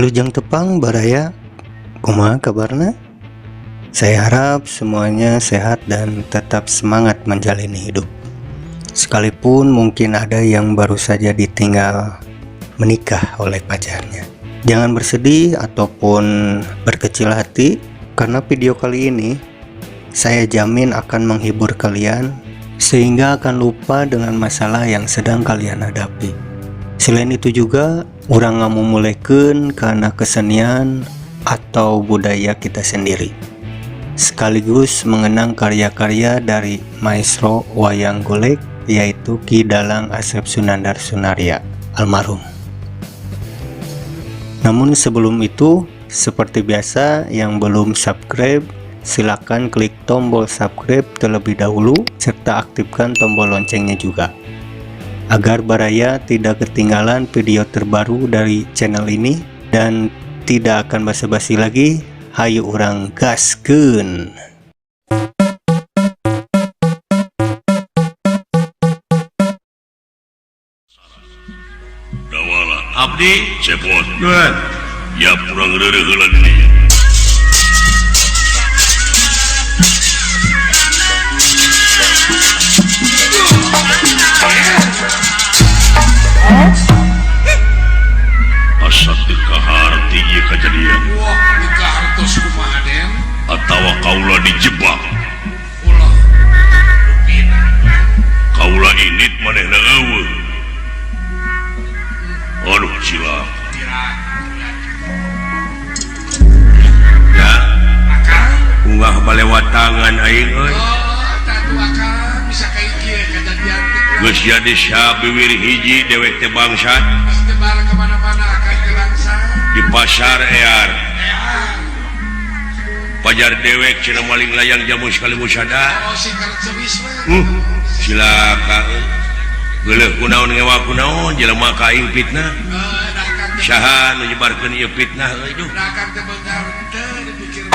Wilujeng tepang baraya, kumaha kabarna? Saya harap semuanya sehat dan tetap semangat menjalani hidup. Sekalipun mungkin ada yang baru saja ditinggal menikah oleh pacarnya. Jangan bersedih ataupun berkecil hati, karena video kali ini saya jamin akan menghibur kalian sehingga akan lupa dengan masalah yang sedang kalian hadapi. Selain itu juga urang ngamumulikeun karena kesenian atau budaya kita sendiri, sekaligus mengenang karya-karya dari maestro wayang golek yaitu Ki Dalang Asep Sunandar Sunaria almarhum. Namun sebelum itu, seperti biasa, yang belum subscribe silakan klik tombol subscribe terlebih dahulu serta aktifkan tombol loncengnya juga agar baraya tidak ketinggalan video terbaru dari channel ini. Dan tidak akan basa-basi lagi, hayu urang gaskeun. Dawala abdi cepot ya kurang reureun ini. Asa teu kaharti ieu kajadian. Wah, nikah hartos kumaha den? Atawa kaula dijebak. Ulah. Rupina. Kaula init manehna eueuh. Aduh cilaka. Ya, Akang. unggah balewat tangan aing euy. Oh, tatu akang bisa kayak kieu kejadian teh. Geus jadi sabiwir hiji dewek teh bangsat Pas tebar kemana-mana akan gelangsa. di pasar ear. Eang. Pajar dewek cenah maling layang jamu sekali musada. Oh, si karet sewis mah. Cilaka. Geuleuh kunaon ngewa kunaon jelema ka aing fitnah. Dah kang teh. Saha nu nyebarkeun ieu fitnah euy duh. Dah kang teh beungar teu dipikir.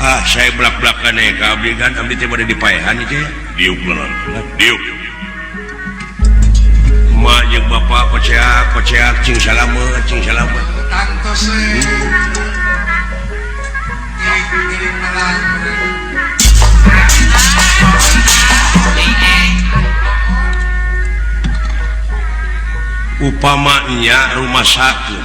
Ah, saya belak-belakan ka abdi kan abdi teh bade dipaehan ieu teh. Diuk lawan. Diuk. Mak jeung bapak koceak cing salamet. Tangtos we. Ngiring melang. Upamanya rumah sakit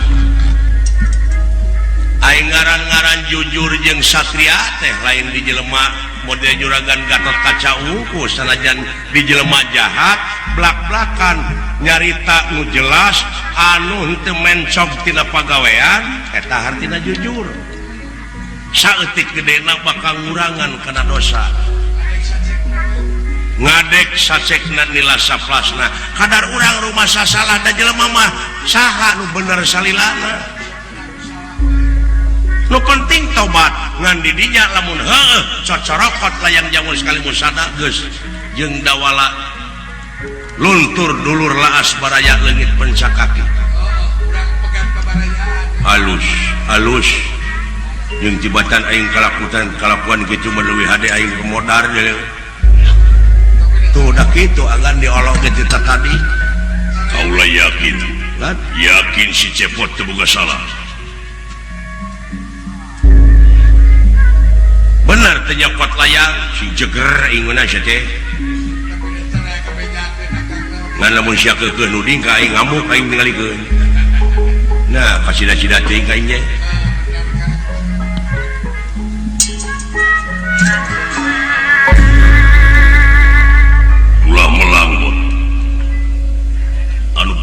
aing ngaran-ngaran jujur jeung satria teh lain di jelema model juragan Gatot Kaca Ungu, sanajan di jelema jahat blak-blakan nyarita nu jelas anu henteu mencog tina pagawean eta hartina jujur. Saeutik gedena bakal ngurangan kana dosa. Ngadek sacekna nila saplasna kadar urang rumah sasalah da jelema mah saha nu bener salilana. Nu penting tobat ngan di dinya lamun heueuh cocorokot layang jamu sekali musada geus jeung dawala luntur dulur laas baraya leungit pencakaki. Urang pegang pabarayaan. Halus jeung tibatan aing kalakuan kitu mah leuwih hade aing kemodar deui. Tuh dah gitu agan diolok ke kita tadi. Kaulah yakin kan? Yakin si cepot terbuka salah. Benar ternyakot layang si jeger inguna teh. Ngan lamun sia keukeun nuding ka aing ngamuk aing ningalikeun. Nah, kasida-sida teuing ka aing ge.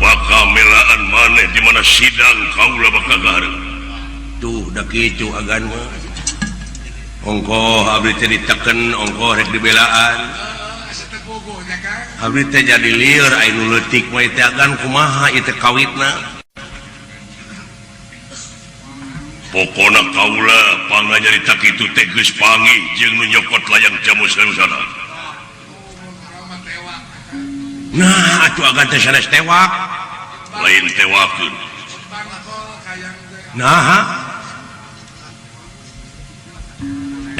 Bakal melaan maneh di mana sidang kaula bakal gareng. Tuh dah kitu agan mah. Ongkoh abdi teh diteken, ongkoh rek dibelaan. Asa teu bogohnya Kang. Abdi teh jadi lieur aya nu leutik mah teh agan kumaha ieu teh kawitna. Pokona kaula panganyarita kitu teh geus panggih jeung nu nyokot layang jamu sana. Nah, atuh agan teh sanes tewak. Lain tewakeun. Nah,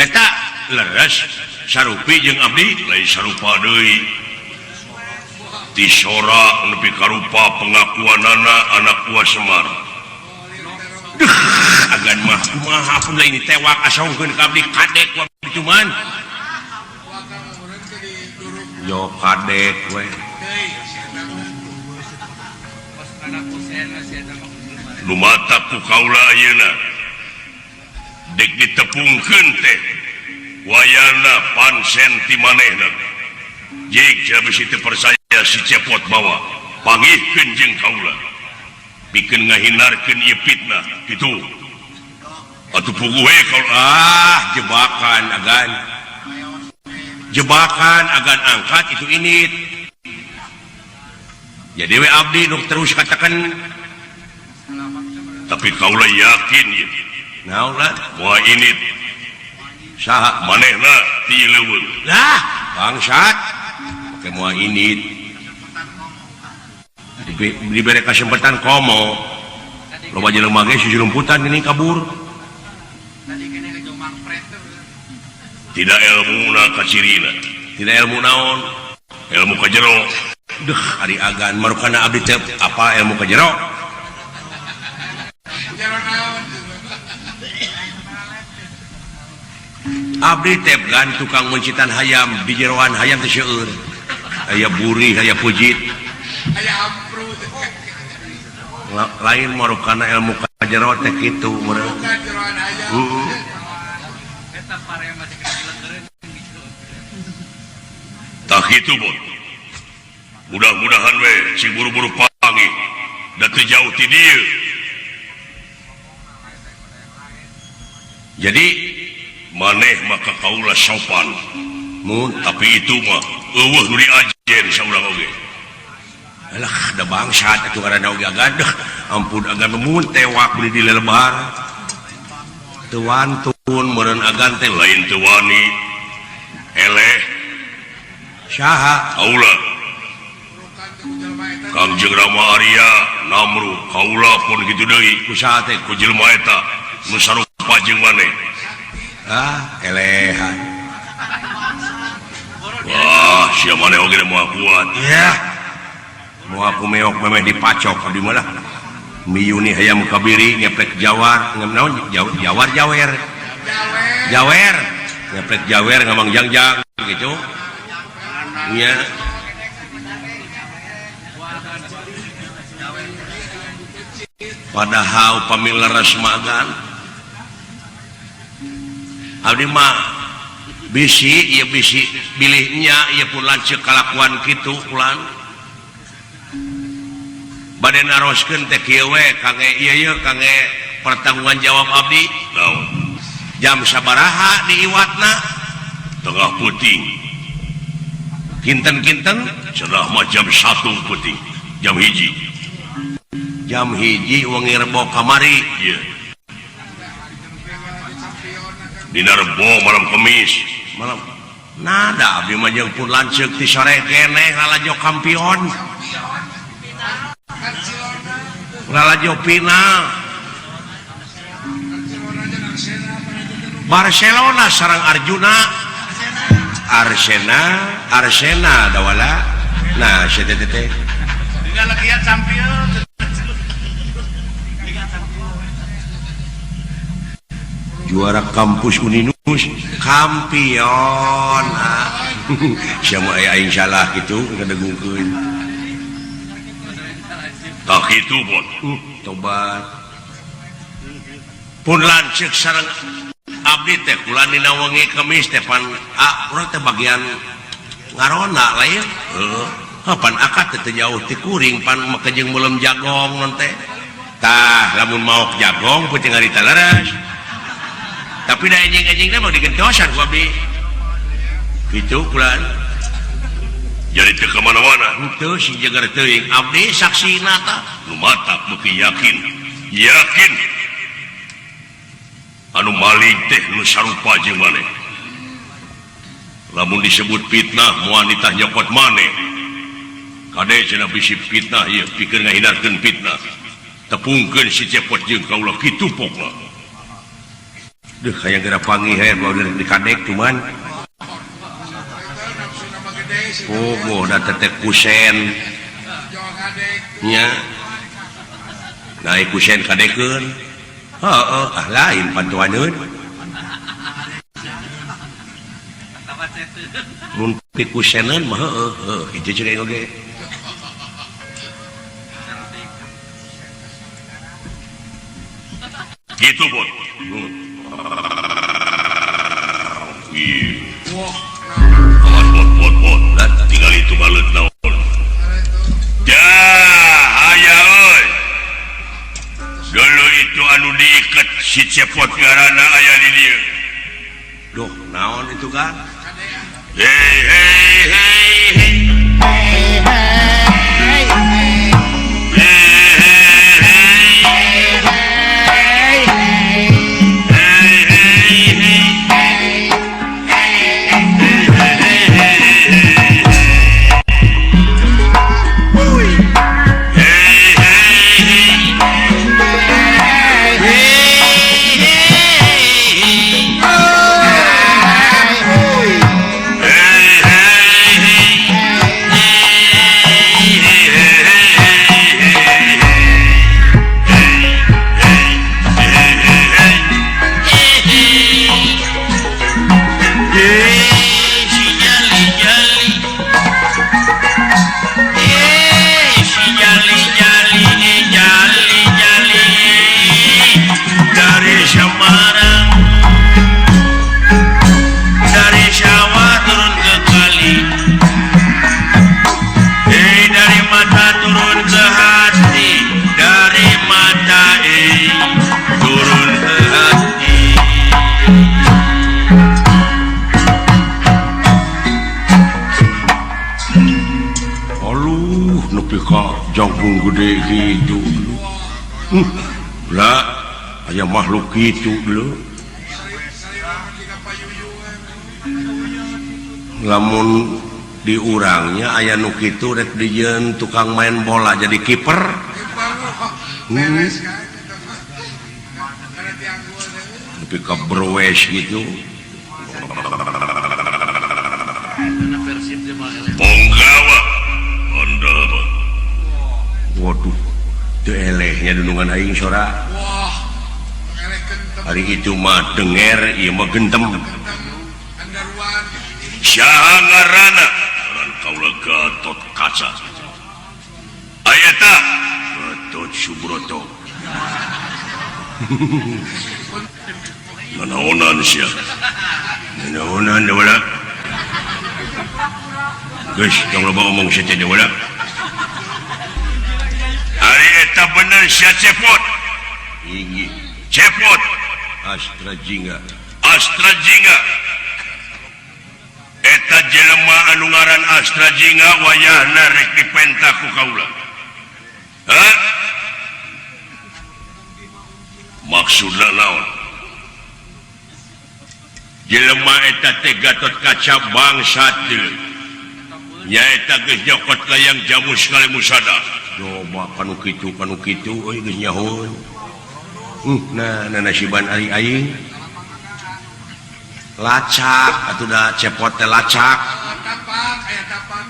eta leres sarupi jeung abdi lain sarupa deui. tisora lebih karupa pengakuan anak buah Semar. Agan mah pun ini tewak asongkeun ka abdi kadek wa cuman yo kadek we lumata ku kaula ayeuna dek ditepungkeun teh wayana pansen ti manehna jika bisi teu percaya si cepot bawa pangihkeun jeung kaula pikeun ngahinarkeun ieu fitnah kitu atuh pugu we kaula jebakan agan angkat itu ini jadi we abdi nu terus katakan tapi kaula yakin ya naon moal ini saha manehna ti leuweung lah bangsat pake moal ini diberi kesempatan komo loba jelema ge sujurumputan ini kabur tidak ilmu na kacirina tidak ilmu naon ilmu kajero deh ari agan marukana abdi teh apa ilmu kajero abdi teh gan tukang mencitan hayam di jeroan hayam teh seueur aya buri aya pujit aya amprut lain marukana ilmu kajero teh kitu meureun tak itu bon mudah-mudahan we si buru-buru pangi dan terjauh ti dieu jadi maneh maka kaula sopan mun tapi itu mah eueuh nu diajen saurang oge alah da bangsat atuh ngaranna oge gaduh ampun agan mun tewak di dilelebar teu wantun meureun agan teh lain teu wani eleh saha kaula Kangjeng Rama Arya Namru kaula pun kitu deui ku saha teh ku jelema eta nu sarupa jeung maneh elehan wah sia maneh oge moal kuat ya moal aku meok memeh dipacok abdi mah lah miyuni hayam kabiri ngeplek jawar naon jawar jawer ngeplek jawer ngamang jangjang gitu nya padahal pamileres magan abdi mah bisi ieu bisi bilihnya ieu pun lanceuk kalakuan kitu ulang bade naroskeun teh kieu we kangge ieu kangge pertanggungan jawab abdi naon jam sabaraha di iwatna tengah puting kinten-kinten cenah mah jam 1 puting jam hiji wengi rebo kamari ieu dina rebo malam Kamis malam nada abdi mah jeung pun lanceuk ti sore keneh ngalajo kampion ngalajo final Barcelona sareng Arjuna Arsena dawala nah CTT tinggal lagi ya champion juara kampus Uninus kampion sama aing salah gitu ngadengungkeun tak itu bon tobat pun lanceuk sareng abdi teh kula dina wengi Kamis teh pan urang teh bagian ngarona lain pan akad teh jauh ti kuring pan make jeung belum jagong non teh tah lamun maok jagong peuting harita leres tapi da enjing-enjingna mau digentosan ku abdi kitu kula jadi teu kemana-mana henteu si jagar teuing abdi saksina tah nu matak beuki yakin anu maling teh nu sarupa jeung maneh lamun disebut fitnah moal nitah nyokot maneh kade cenah bisi fitnah ieu pikeun ngahindarkeun fitnah tepungkeun si cepot jeung kaula kitu pokna deuh aya geura panggih he bae di kadek cuman oh da tetek kusen jong adek nya naik kusen kadekeun heeh lain pantuaneun mun pi kusenan mah heeh hiji ceuk oge gitu bot wah bot lah tinggal itu balet naon dah aya euy dulu itu anu diikat si cepot ngaranna aya di dieu duh naon itu kan hei hei hei jangkung gede gitu lah aya makhluk gitu dulu lamun diurangnya aya nu kitu rek dijieun tukang main bola jadi kiper tapi kabrowes gitu penggawa Honda waduh teu elehnya dudungan aing sora wah eleh kentem hari itu mah denger ieu mah gentem andaruan saha ngaranna ngaran kaula Gatot Kaca aya tah Gatot Subroto nanaonan sia nanaonan da wala geus tong loba omong sia teh da wala ari eta bener sia cepot inggi cepot Astra Jingga eta jelema anu ngaran Astra Jingga wayahna rek dipenta ku kaula hah maksudna naon jelema eta teh Gatot Kaca bangsat deui nyaeta geus nyokot layang jamu sekali musada coba kanu kitu euy geus nyahoan nah nasiban ari aing lacak atuh da cepot teh lacak tapak aya tapak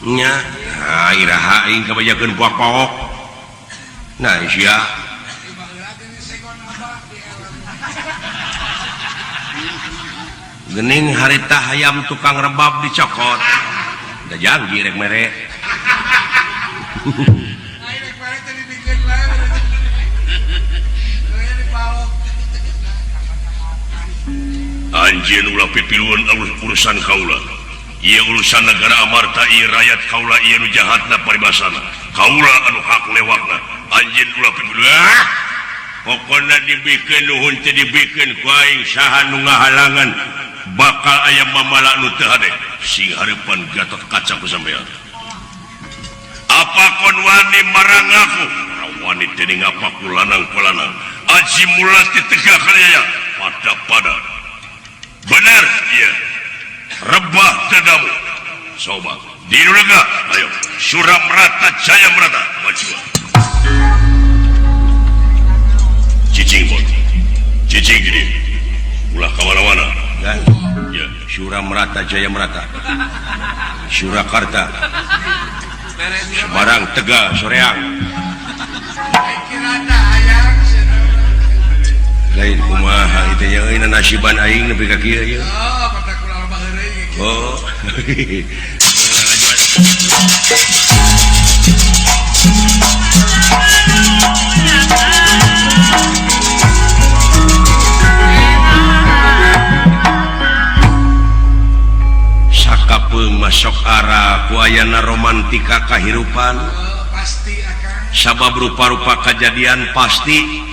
nya iraha aing kabajakeun puak-paok nah sia gening harita hayam tukang rebab dicokot da janggi rek mere aing rek teh dibikin lae anjeun ulah pipiluan urusan kaula ieu urusan negara amarta ieu rakyat kaula ieu nu jahatna paribasana kaula anu hak lewatna anjeun ulah pipiluan pokona dibikeun nuhun teh dibikeun ku aing saha nu ngahalangan bakal aya mamala nu teu hade sing hareupan Gatot Kaca ku sampean apa kon wani marang aku wani teh ngapa ku lanang-lanang aji mulas ditegah kaliya pada benar iya rebah tadamu sobat di Indonesia ayo Suramrata Jaya Merata maju cicing bot cicing gini ulah kemana-mana kan ya Suramerata Jaya Merata Surakarta Semarang Tegal Soreang lain kumaha itu nya nasiban aing nepi ka kieu ye oh sakapeung masuk arah ku ayana romantika kahirupan pasti akan sabab rupa-rupa kejadian pasti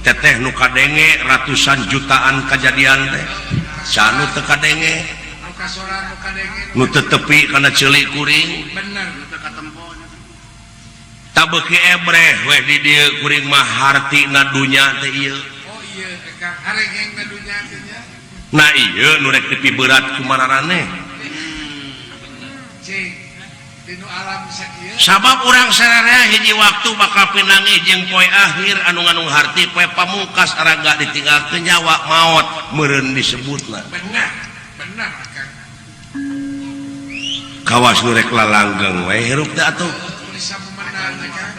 teteh nu kadenge ratusan jutaan kejadian teh canu teu kadenge muka sorang muka dengin nu teu tepi kana ceulik kuring bener teu katempo tabeuki ebreh we di dieu kuring mah hartina dunya teh ieu oh iya Kang harengeng na dunya teh nya nah ieu nu rek tepi berat kumaraneh cing dinu alam sakieu sabab urang sararea hiji waktu bakal pinangi jeung poe akhir anu ngandung harti poe pamungkas araga ditinggalkeun nyawa maot meureun disebutna bener Kang kawas nu rek lalanggeng we hirup teh atuh bisa memenang Kang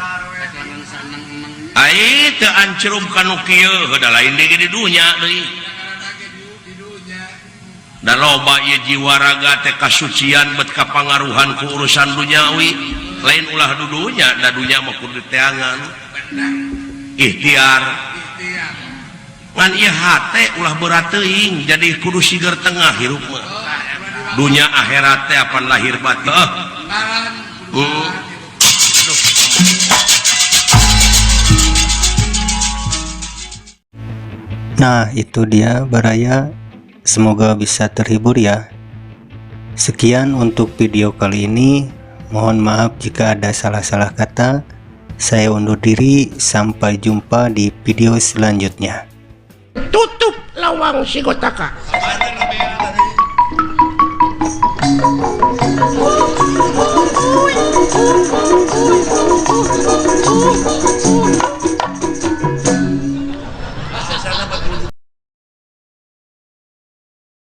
ai teu ancrum kanu kieu da lain deui di dunya deui di dunya da loba ieu jiwa raga teh kasucian bet kapangaruhan ku urusan duniawi lain ulah dudunya da dunya mah kudu teangan ikhtiar ngan ieu hate ulah berat teuing jadi kudu sigar tengah hirup mah dunya akhirat teh apan lahir batin Nah, itu dia Baraya. Semoga bisa terhibur ya. Sekian untuk video kali ini. Mohon maaf jika ada salah-salah kata. Saya undur diri. Sampai jumpa di video selanjutnya. Tutup lawang si Gotaka. Uy, uy, uy, uy.